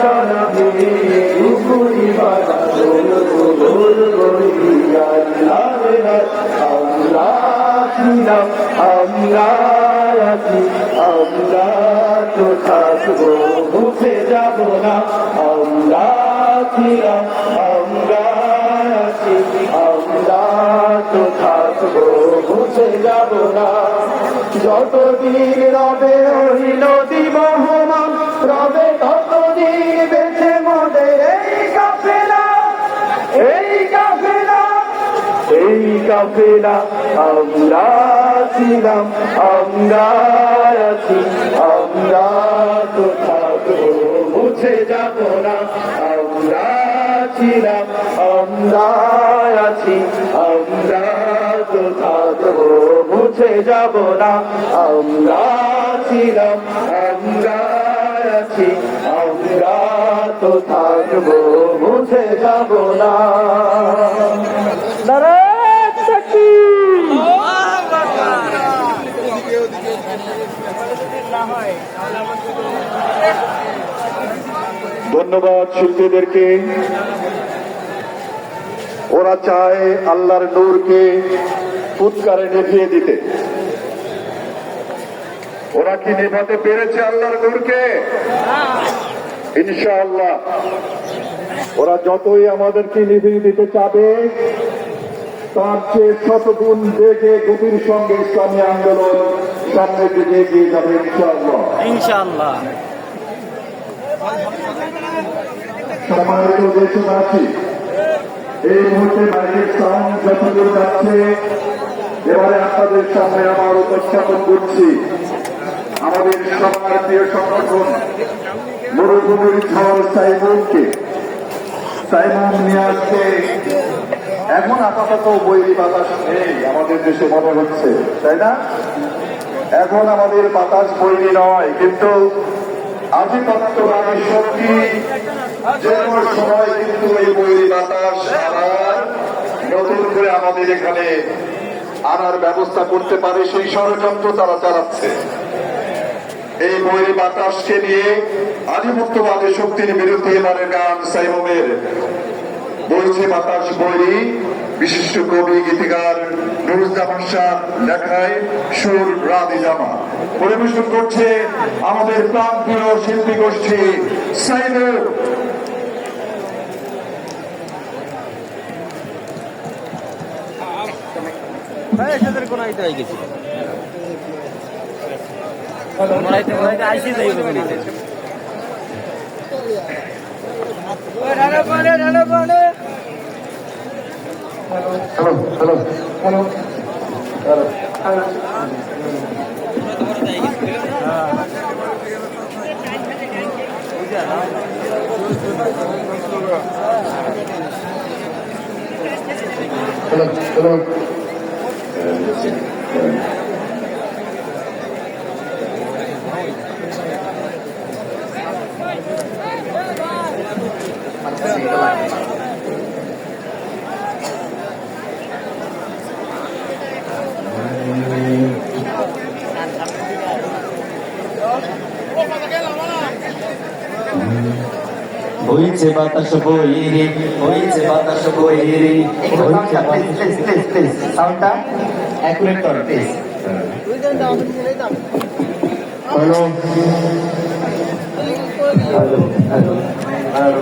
জানাবে উপরি বাধা গোল গড়িয়া আমরা ছিলাম আমরা আছি আমরা তো থাকবো মুছে যাব না আমরা ছিলাম আমরা আছি আমরা তো থাকবো মুছে যাব না যতদিন রবে ওই নদী বহমান রবে ততদিন বেঁচে মোদের এই কাফেলা আমরা ছিলাম আমরা আছি আমরা তো থাকবো মুছে যাব না আমরা ছিলাম আমরা আছি আমরা তো থাকবো মুছে যাব না আমরা ছিলাম আমরা আছি আমরা তো থাকবো মুছে যাব না ধন্যবাদ শিল্পীদেরকে। ওরা চায় আল্লাহর নূরকে ফুৎকারে নিভিয়ে দিতে। ওরা কি নেভাতে পেরেছে আল্লাহর নূরকে? ইনশাআল্লাহ ওরা যতই আমাদেরকে নিভিয়ে দিতে চাবে তার চেয়ে শতগুণ বেগে গতির সঙ্গে ইসলামী আন্দোলন সামনের দিকে এগিয়ে যাবে ইনশাআল্লাহ। সম্মানিত দেশবাসী, এই মুহূর্তে বাইরের সাউন্ড যতদূর যাচ্ছে এবারে আপনাদের সামনে আমার উপস্থাপন করছি আমাদের সবার প্রিয় সংগঠন মরুভূমির ঝড় সাইমুমকে। সাইমুম নিয়ে আসছে এখন আপাতত বৈরী বাতাস নেই আমাদের দেশে মনে হচ্ছে, তাই না? এখন আমাদের বাতাস বৈরী নয়, কিন্তু আধিপত্যবাদী শক্তি যে কোনো সময় কিন্তু এই বৈরী বাতাস আবার নতুন করে আমাদের এখানে আনার ব্যবস্থা করতে পারে, সেই ষড়যন্ত্র তারা চালাচ্ছে। এই বৈরী বাতাসকে নিয়ে আধিপত্যবাদী শক্তির বিরুদ্ধে এবারের গান সাইমুমের বইছে বাতাস বৈরী বিশিষ্ট কবি গীতিকার নুরুজ্জামান শাহ লেখায় সুর রাদি জামা পরিবেশন করছে আমাদের প্রাণপ্রিয় শিল্পী গোষ্ঠী সাইমুম। হইছে বাতাস বইরে হইছে বাতাস বইরে সাউন্ডটা অ্যাকুরেট করো please. Hello hello hello hello